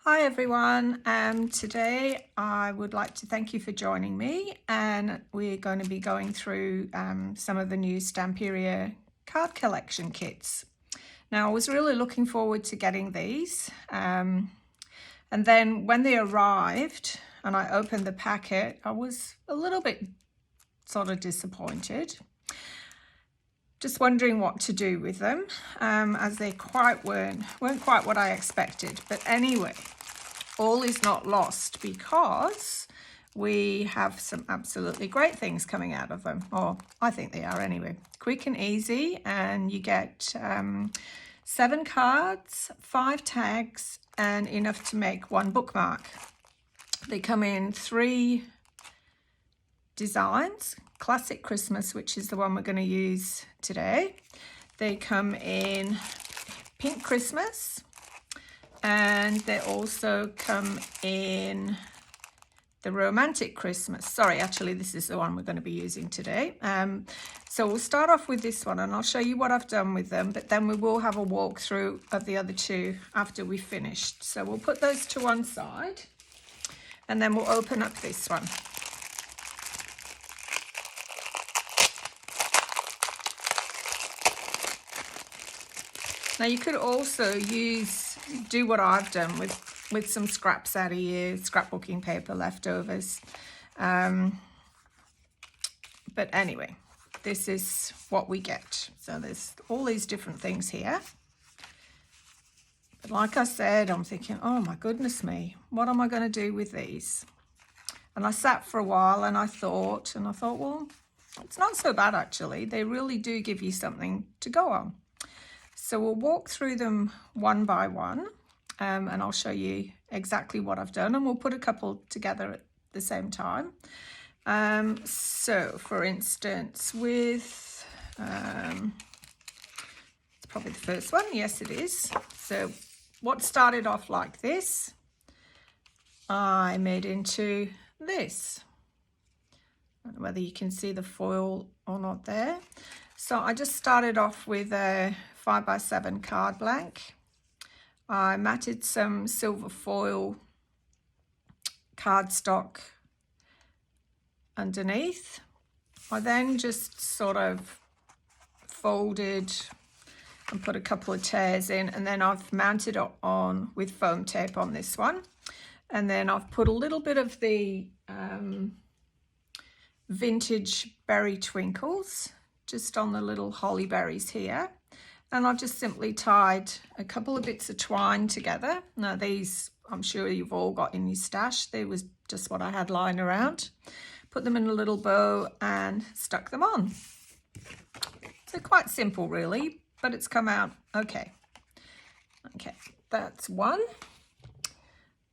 Hi everyone, today I would like to thank you for joining me, and we're going to be going through some of the new Stamperia card collection kits. Now I was really looking forward to getting these, and then when they arrived and I opened the packet, I was a little bit sort of disappointed. Just wondering what to do with them, as they weren't quite what I expected. But anyway, all is not lost, because we have some absolutely great things coming out of them, or I think they are anyway. Quick and easy, and you get 7 cards, 5 tags, and enough to make 1 bookmark. They come in 3 designs. Classic Christmas, which is the one we're going to use today. They come in Pink Christmas, and they also come in the Romantic Christmas. Sorry, actually this is the one we're going to be using today. So we'll start off with this one, and I'll show you what I've done with them, but then we will have a walkthrough of the other 2 after we've finished. So we'll put those to one side, and then we'll open up this one. Now you could also do what I've done with some scraps out of your scrapbooking paper leftovers. But anyway, this is what we get. So there's all these different things here. But like I said, I'm thinking, oh my goodness me, what am I going to do with these? And I sat for a while and I thought, well, it's not so bad actually. They really do give you something to go on. So we'll walk through them one by one, and I'll show you exactly what I've done, and we'll put a couple together at the same time. So for instance, with, it's probably the first one. Yes, it is. So what started off like this, I made into this. I don't know whether you can see the foil or not there. So I just started off with a 5x7 card blank. I matted some silver foil cardstock underneath. I then just sort of folded and put a couple of tears in, and then I've mounted it on with foam tape on this one. And then I've put a little bit of the vintage berry twinkles just on the little holly berries here. And I've just simply tied a couple of bits of twine together. Now these, I'm sure you've all got in your stash. They was just what I had lying around. Put them in a little bow and stuck them on. So quite simple really, but it's come out okay. Okay, that's one.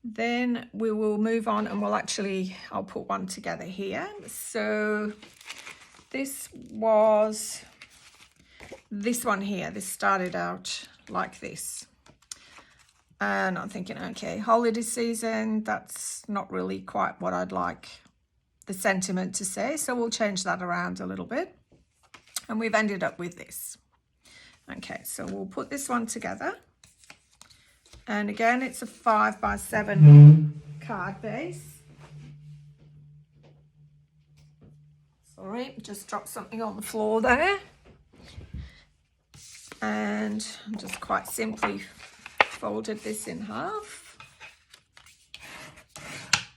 Then we will move on, and I'll put one together here. So this was this one here. This started out like this, and I'm thinking, okay, holiday season, that's not really quite what I'd like the sentiment to say, so we'll change that around a little bit, and we've ended up with this. Okay, so we'll put this one together, and again it's a 5x7 card base. Sorry, just dropped something on the floor there. And just quite simply folded this in half.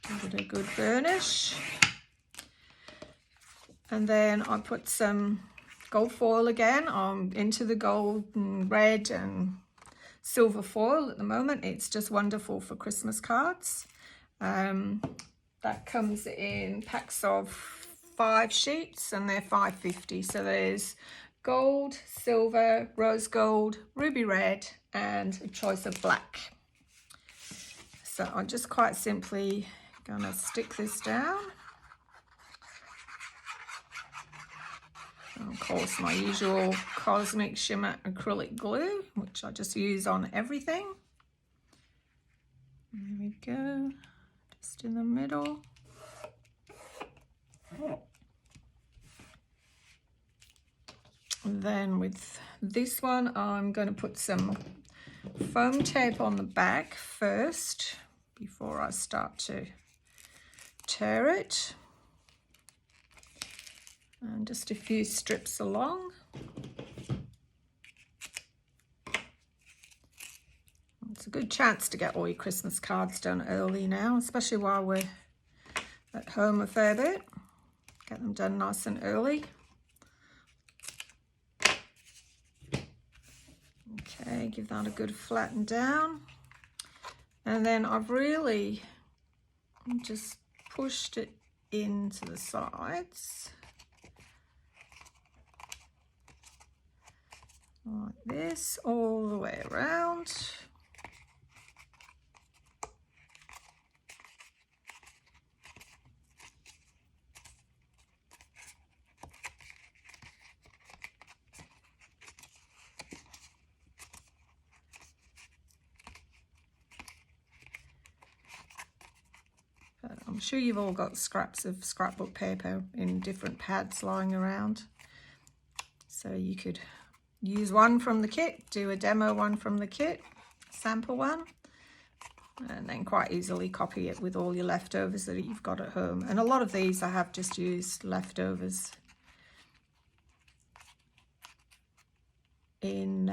Give it a good burnish. And then I put some gold foil again into the gold and red and silver foil at the moment. It's just wonderful for Christmas cards. That comes in packs of 5 sheets, and they're $5.50. So there's gold, silver, rose gold, ruby red, and a choice of black. So I'm just quite simply gonna stick this down. And of course, my usual Cosmic Shimmer acrylic glue, which I just use on everything. There we go, just in the middle. And then with this one, I'm going to put some foam tape on the back first, before I start to tear it. And just a few strips along. It's a good chance to get all your Christmas cards done early now, especially while we're at home a fair bit. Get them done nice and early. Okay, give that a good flatten down. And then I've really just pushed it into the sides. Like this, all the way around. I'm sure you've all got scraps of scrapbook paper in different pads lying around. So you could use one from the kit, do a demo one from the kit, sample one, and then quite easily copy it with all your leftovers that you've got at home. And a lot of these I have just used leftovers in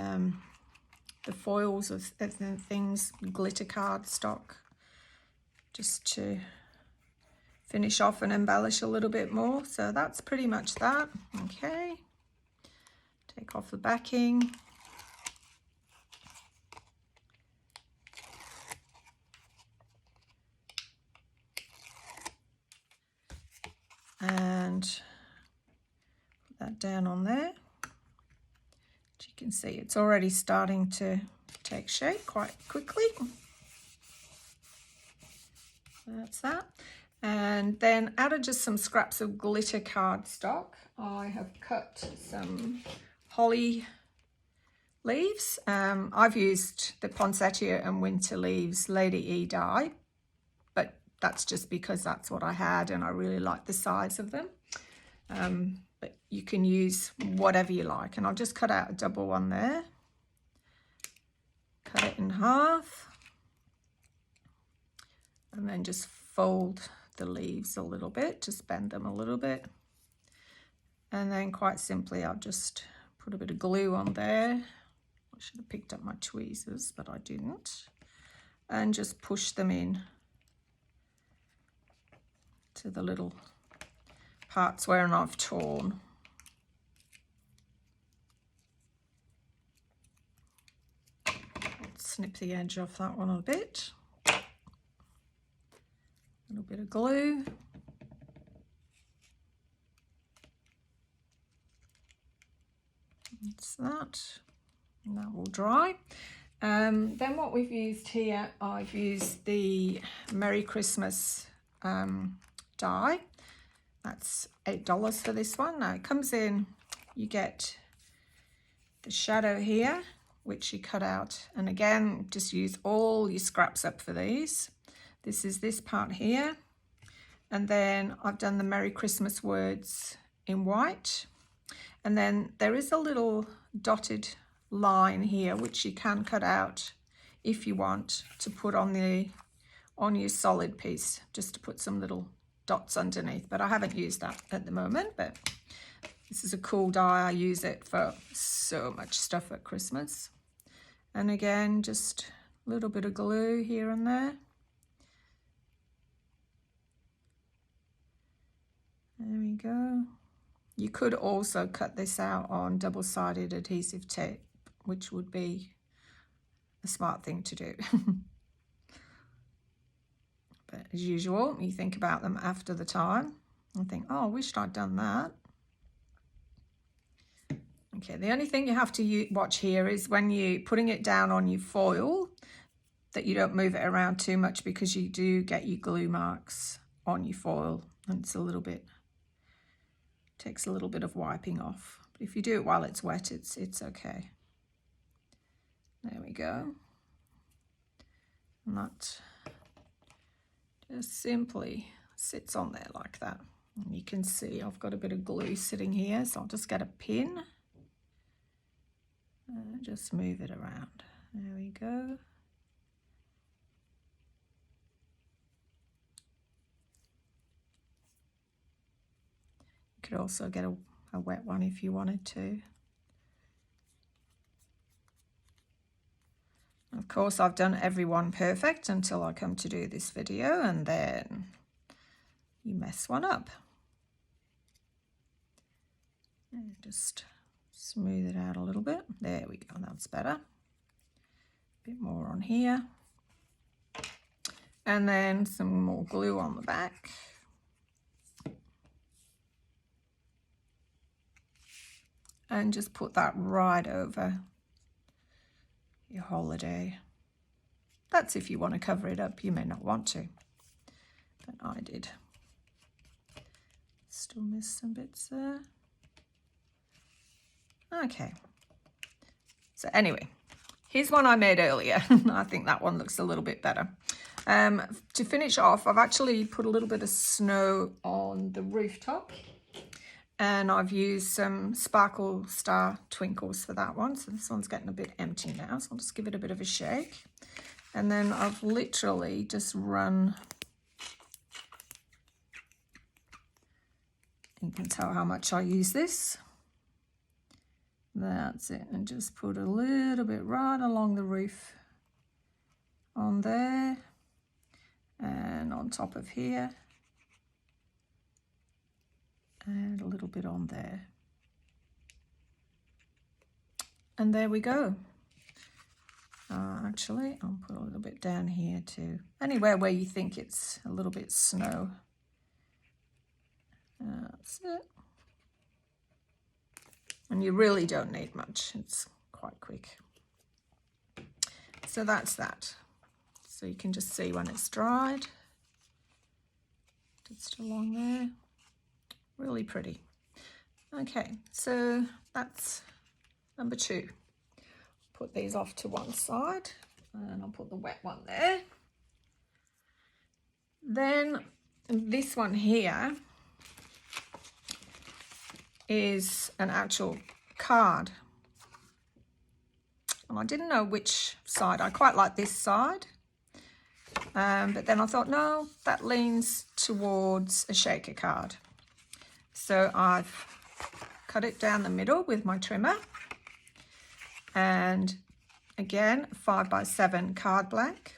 the foils of things, glitter card stock, just to finish off and embellish a little bit more. So that's pretty much that. Okay, take off the backing. And put that down on there. As you can see, it's already starting to take shape quite quickly. That's that. And then out of just some scraps of glitter cardstock, I have cut some holly leaves. I've used the poinsettia and winter leaves Lady E dye, but that's just because that's what I had and I really like the size of them. But you can use whatever you like. And I've just cut out a double one there. Cut it in half. And then just fold the leaves a little bit, just bend them a little bit. And then quite simply, I'll just put a bit of glue on there. I should have picked up my tweezers, but I didn't. And just push them in to the little parts where I've torn. Let's snip the edge off that one a bit. A little bit of glue. That's that. And that will dry. Then what we've used here, I've used the Merry Christmas die. That's $8 for this one. Now it comes in, you get the shadow here, which you cut out. And again, just use all your scraps up for these. This is this part here. And then I've done the Merry Christmas words in white. And then there is a little dotted line here, which you can cut out if you want to put on your solid piece, just to put some little dots underneath. But I haven't used that at the moment, but this is a cool die. I use it for so much stuff at Christmas. And again, just a little bit of glue here and there. There we go. You could also cut this out on double-sided adhesive tape, which would be a smart thing to do. But as usual, you think about them after the time and think, oh, I wished I'd done that. Okay, the only thing you have to watch here is when you're putting it down on your foil, that you don't move it around too much, because you do get your glue marks on your foil, and it's a little bit, takes a little bit of wiping off. But if you do it while it's wet, it's okay. There we go. And that just simply sits on there like that. And you can see I've got a bit of glue sitting here, so I'll just get a pin and just move it around. There we go. could also get a wet one if you wanted to. Of course, I've done everyone perfect until I come to do this video, and then you mess one up. And just smooth it out a little bit. There we go, that's better. A bit more on here. And then some more glue on the back. And just put that right over your holiday. That's if you want to cover it up. You may not want to, but I did. Still miss some bits there. Okay. So anyway, here's one I made earlier. I think that one looks a little bit better. To finish off, I've actually put a little bit of snow on the rooftop. And I've used some Sparkle Star Twinkles for that one. So this one's getting a bit empty now. So I'll just give it a bit of a shake. And then I've literally just run. You can tell how much I use this. That's it. And just put a little bit right along the roof on there. And on top of here. And a little bit on there. And there we go. Actually, I'll put a little bit down here too. Anywhere where you think it's a little bit snow. That's it. And you really don't need much. It's quite quick. So that's that. So you can just see when it's dried. Just along there. Really pretty. Okay, so that's number 2. Put these off to one side and I'll put the wet one there. Then this one here is an actual card. And I didn't know which side. I quite like this side. But then I thought, no, that leans towards a shaker card. So I've cut it down the middle with my trimmer, and again 5x7 card blank,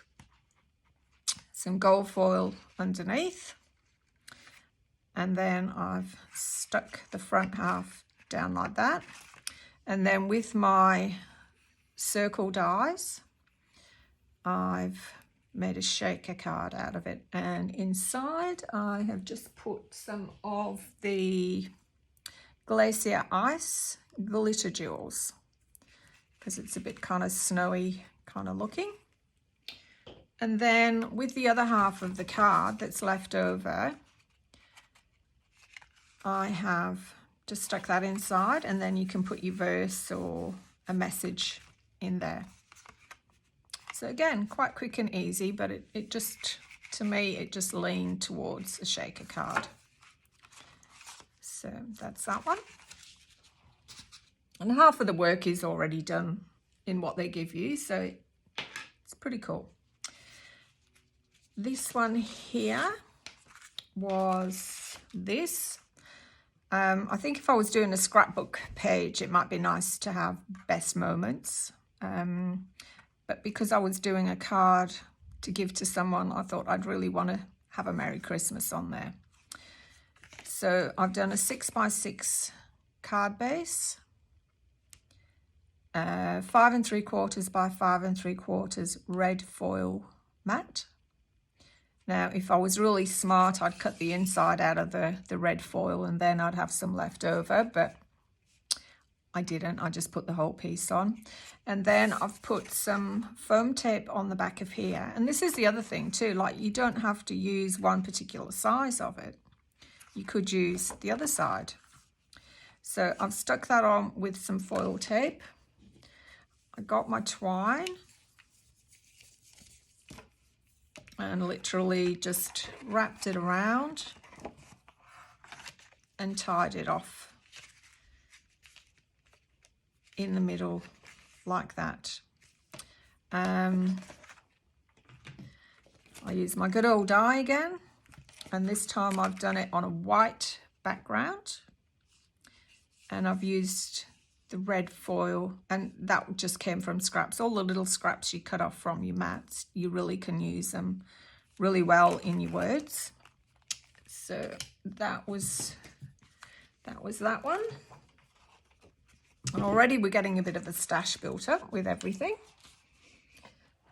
some gold foil underneath, and then I've stuck the front half down like that, and then with my circle dies I've made a shaker card out of it, and inside I have just put some of the Glacier Ice glitter jewels because it's a bit kind of snowy kind of looking. And then with the other half of the card that's left over, I have just stuck that inside, and then you can put your verse or a message in there. So again, quite quick and easy, but it just, to me, it just leaned towards a shaker card. So that's that one. And half of the work is already done in what they give you, so it's pretty cool. This one here was this. I think if I was doing a scrapbook page, it might be nice to have best moments. But because I was doing a card to give to someone, I thought I'd really want to have a Merry Christmas on there. So I've done a 6x6 card base, 5 3/4 by 5 3/4 red foil mat. Now, if I was really smart, I'd cut the inside out of the red foil and then I'd have some left over, but I didn't. I just put the whole piece on. And then I've put some foam tape on the back of here. And this is the other thing too, like you don't have to use one particular size of it. You could use the other side. So I've stuck that on with some foil tape. I got my twine and literally just wrapped it around and tied it off in the middle like that. I use my good old die again, and this time I've done it on a white background and I've used the red foil, and that just came from scraps. All the little scraps you cut off from your mats, you really can use them really well in your words. So that was that one. And already we're getting a bit of a stash built up with everything.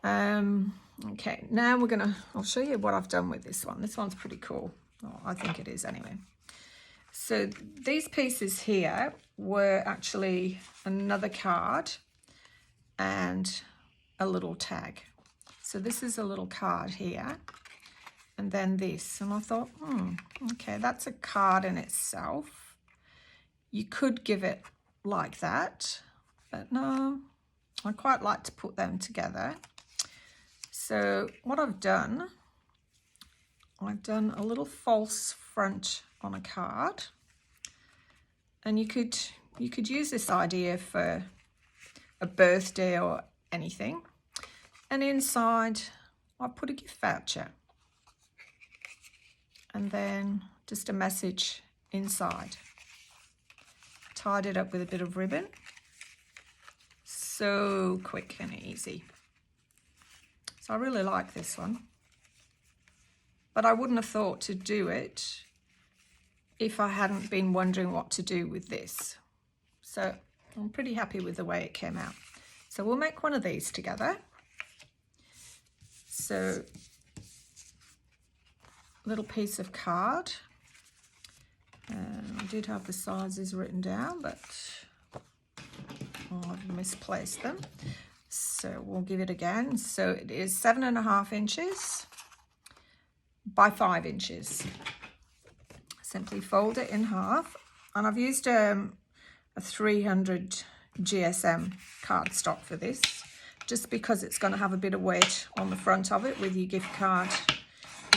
Okay, now I'll show you what I've done with this one. This one's pretty cool. Oh, I think it is anyway. So these pieces here were actually another card and a little tag. So this is a little card here, and then this. And I thought, okay, that's a card in itself. You could give it like that, but no, I quite like to put them together. So what I've done a little false front on a card, and you could use this idea for a birthday or anything. And inside I put a gift voucher, and then just a message inside. Tied it up with a bit of ribbon. So quick and easy. So I really like this one. But I wouldn't have thought to do it if I hadn't been wondering what to do with this. So I'm pretty happy with the way it came out. So we'll make one of these together. So little piece of card. I did have the sizes written down, but I've misplaced them. So we'll give it again. So it is 7.5 inches by 5 inches. Simply fold it in half, and I've used a 300 GSM cardstock for this, just because it's going to have a bit of weight on the front of it with your gift card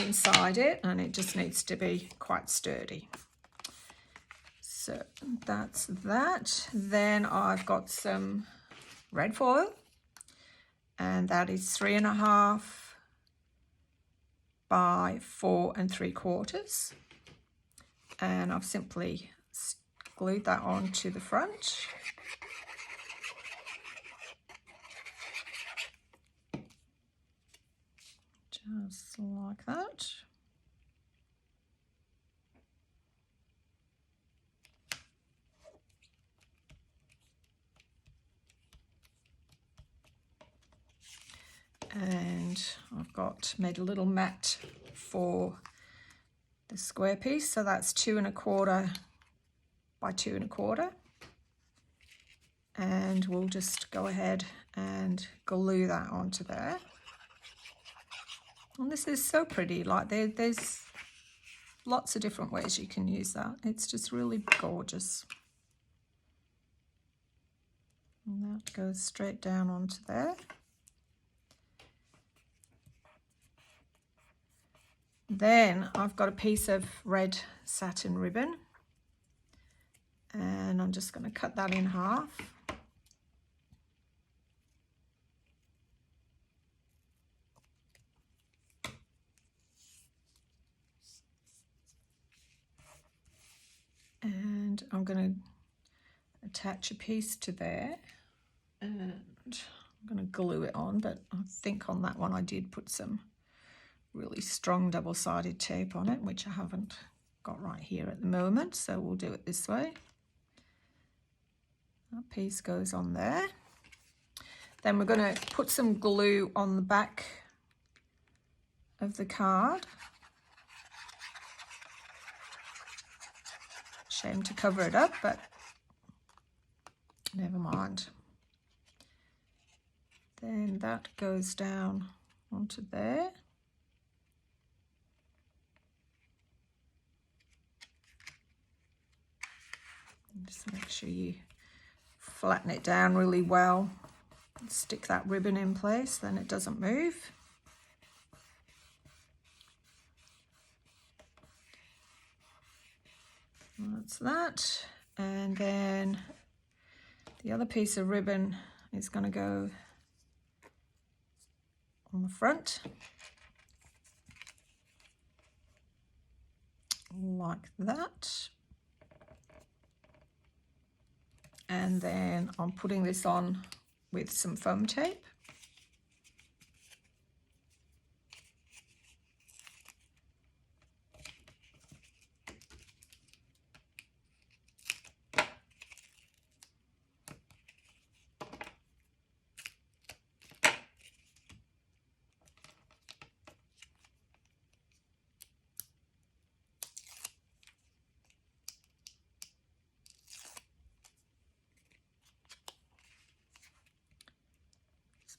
inside it, and it just needs to be quite sturdy. So that's that. Then I've got some red foil, and that is 3.5 by 4 3/4. And I've simply glued that onto the front. Just like that. And I've made a little mat for the square piece, so that's 2 1/4 by 2 1/4, and we'll just go ahead and glue that onto there. And this is so pretty. Like there's lots of different ways you can use that. It's just really gorgeous. And that goes straight down onto there. Then I've got a piece of red satin ribbon, and I'm just going to cut that in half. And I'm going to attach a piece to there, and I'm going to glue it on, but I think on that one I did put some really strong double-sided tape on it, which I haven't got right here at the moment, so we'll do it this way. That piece goes on there. Then we're going to put some glue on the back of the card. Shame to cover it up, but never mind. Then that goes down onto there. Just make sure you flatten it down really well. Stick that ribbon in place, then it doesn't move. That's that. And then the other piece of ribbon is going to go on the front, like that. And then I'm putting this on with some foam tape.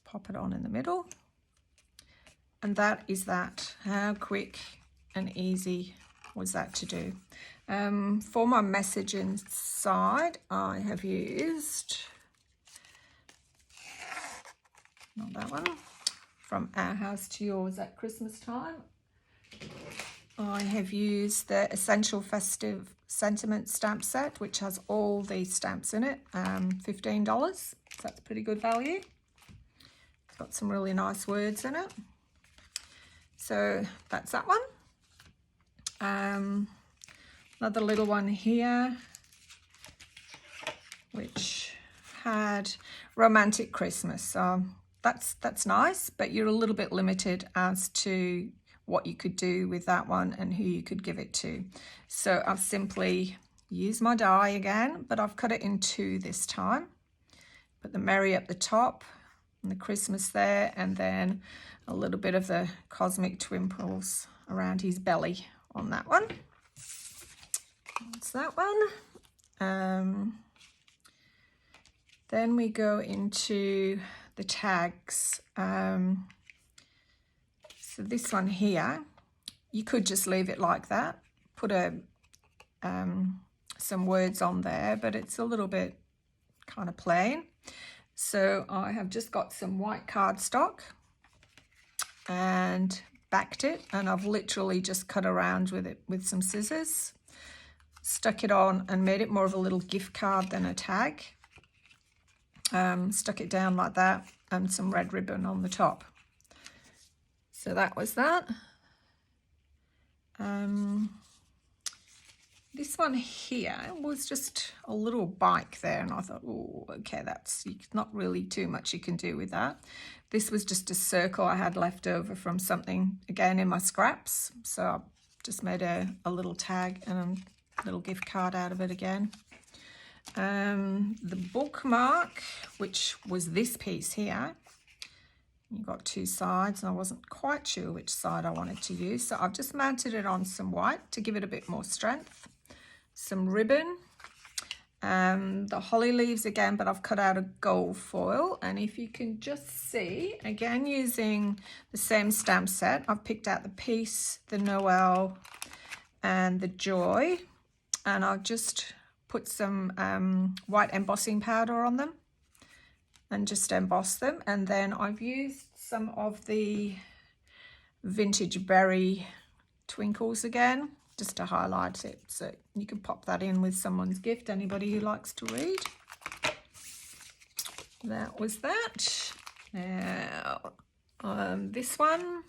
Pop it on in the middle, and that is that. How quick and easy was that to do? For my message inside, I have used, not that one, From Our House to Yours at Christmas Time. I have used the Essential Festive Sentiment stamp set, which has all these stamps in it, $15, so that's pretty good value. Got some really nice words in it. So that's that one. Another little one here, which had Romantic Christmas. So that's nice, but you're a little bit limited as to what you could do with that one and who you could give it to. So I've simply used my die again, but I've cut it in two this time. Put the Merry up the top, and the Christmas there, and then a little bit of the cosmic twinkles around his belly on that one. That's that one. Then we go into the tags. So this one here, you could just leave it like that, put some words on there, but it's a little bit kind of plain. So I have just got some white cardstock and backed it, and I've literally just cut around with it with some scissors, stuck it on and made it more of a little gift card than a tag. Stuck it down like that, and some red ribbon on the top. So that was that. This one here was just a little bike there, and I thought, oh, okay, that's not really too much you can do with that. This was just a circle I had left over from something, again, in my scraps. So I just made a little tag and a little gift card out of it again. The bookmark, which was this piece here, you've got two sides, and I wasn't quite sure which side I wanted to use, so I've just mounted it on some white to give it a bit more strength. Some ribbon, the holly leaves again, but I've cut out a gold foil, and if you can just see, again using the same stamp set, I've picked out the peace, the Noel, and the joy, and I've just put some white embossing powder on them and just emboss them. And then I've used some of the vintage berry twinkles again, just to highlight it. So you can pop that in with someone's gift, anybody who likes to read. That was that. Now, this one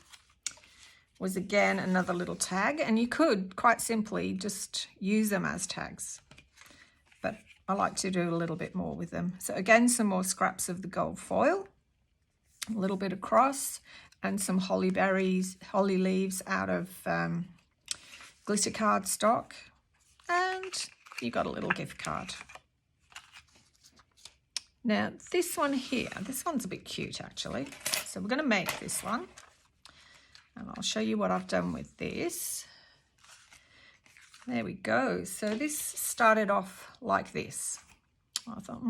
was again another little tag, and you could quite simply just use them as tags, but I like to do a little bit more with them. So again, some more scraps of the gold foil, a little bit across, and some holly leaves out of glitter cardstock, and you got a little gift card. Now this one here, this one's a bit cute actually. So we're going to make this one, and I'll show you what I've done with this. There we go. So this started off like this. I thought,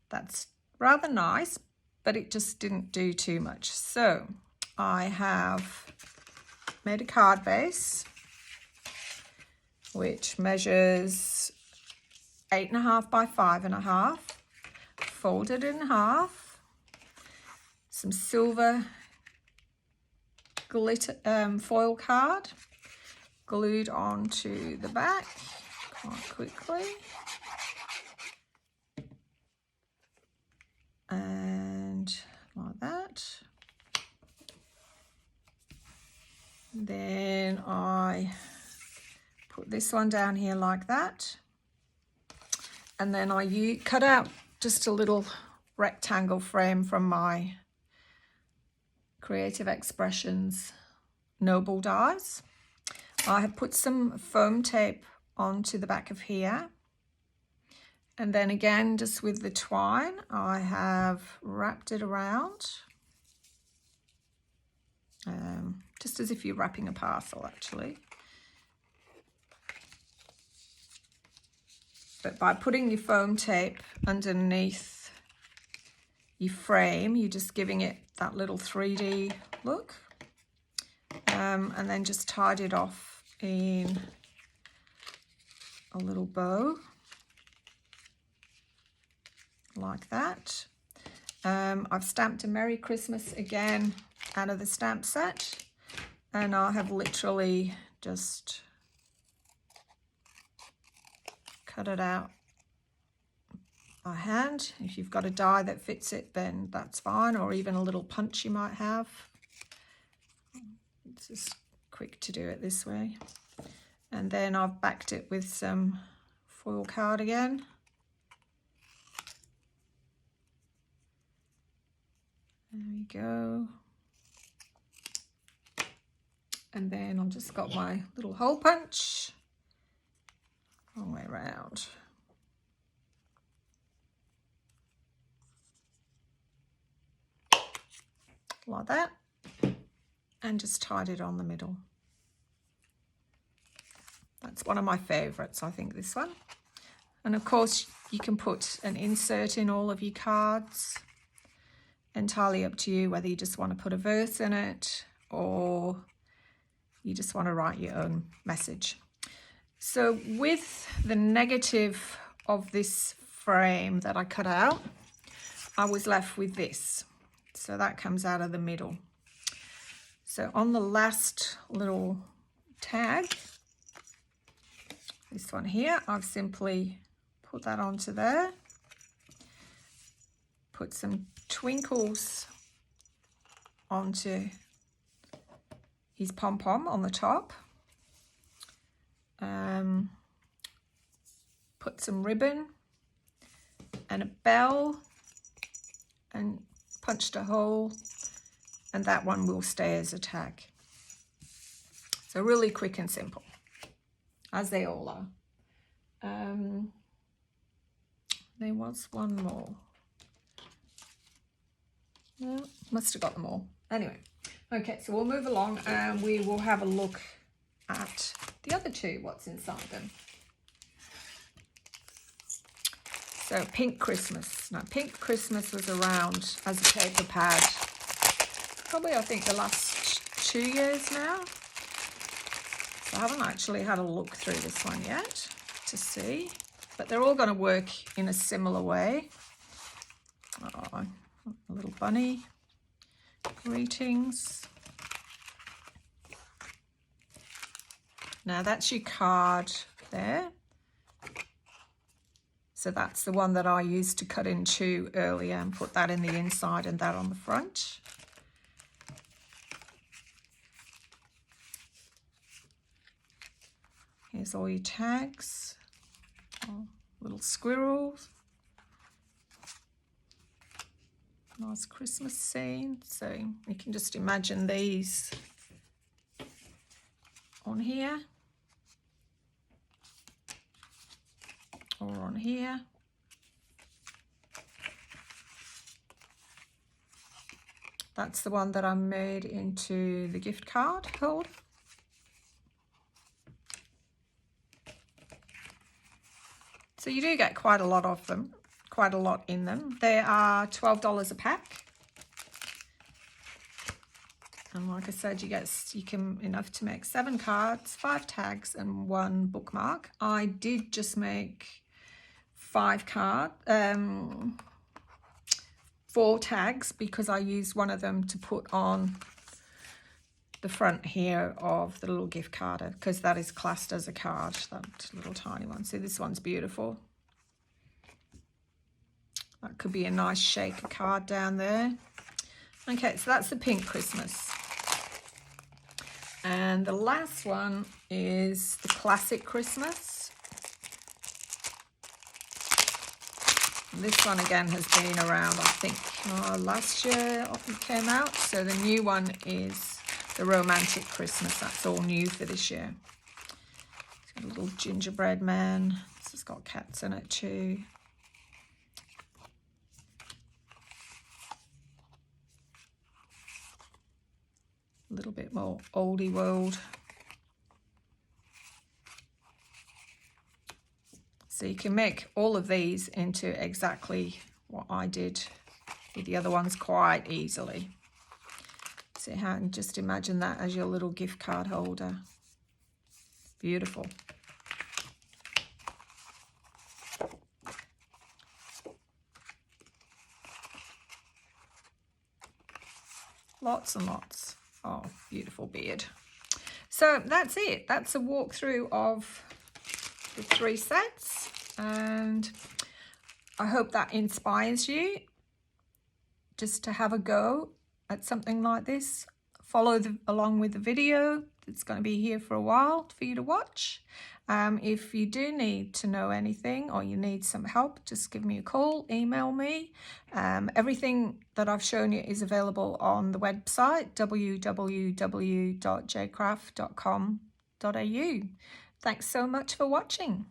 that's rather nice, but it just didn't do too much. So I have made a card base, which measures 8.5 by 5.5, folded in half, some silver glitter foil card, glued onto the back quite quickly, and like that. Then I put this one down here like that, And then I cut out just a little rectangle frame from my Creative Expressions Noble dies. I have put some foam tape onto the back of here. And then again, just with the twine, I have wrapped it around. Just as if you're wrapping a parcel, actually. But by putting your foam tape underneath your frame, you're just giving it that little 3D look. And then just tied it off in a little bow, like that. I've stamped a Merry Christmas again out of the stamp set, and I have literally just cut it out by hand. If you've got a die that fits it, then that's fine, or even a little punch you might have. It's just quick to do it this way. And then I've backed it with some foil card again. There we go. And then I've just got my little hole punch all the way around. Like that. And just tied it on the middle. That's one of my favourites, I think, this one. And of course, you can put an insert in all of your cards. Entirely up to you whether you just want to put a verse in it or you just want to write your own message. So with the negative of this frame that I cut out, I was left with this. So that comes out of the middle. So on the last little tag, this one here, I've simply put that onto there, put some twinkles onto his pom-pom on the top, put some ribbon and a bell and punched a hole, and that one will stay as a tag. So really quick and simple, as they all are. There was one more. No, must have got them all. Anyway, okay, so we'll move along and we will have a look at the other two, what's inside them. So Pink Christmas. Now, Pink Christmas was around as a paper pad probably, I think, the last 2 years now. So I haven't actually had a look through this one yet to see, but they're all going to work in a similar way. Oh, a little bunny. Greetings. Now that's your card there. So that's the one that I used to cut in two earlier and put that in the inside and that on the front. Here's all your tags, little squirrels. Nice Christmas scene. So you can just imagine these on here or on here. That's the one that I made into the gift card holder. So you do get quite a lot of them, quite a lot in them. They are $12 a pack. And like I said, you can enough to make 7 cards, 5 tags and 1 bookmark. I did just make 4 tags because I used one of them to put on the front here of the little gift card, because that is classed as a card, that little tiny one. See, this one's beautiful. That could be a nice shaker card down there. Okay, so that's the Pink Christmas. And the last one is the Classic Christmas. This one again has been around, I think, last year it came out. So the new one is the Romantic Christmas. That's all new for this year. It's got a little gingerbread man. This has got cats in it too. A little bit more oldie world. So you can make all of these into exactly what I did with the other ones quite easily. See how, and just imagine that as your little gift card holder. Beautiful. Lots and lots. Oh, beautiful beard. So that's it. That's a walkthrough of the 3 sets, and I hope that inspires you just to have a go at something like this. Follow along with the video. It's going to be here for a while for you to watch. If you do need to know anything or you need some help, just give me a call, email me. Everything that I've shown you is available on the website www.jcraft.com.au. Thanks so much for watching.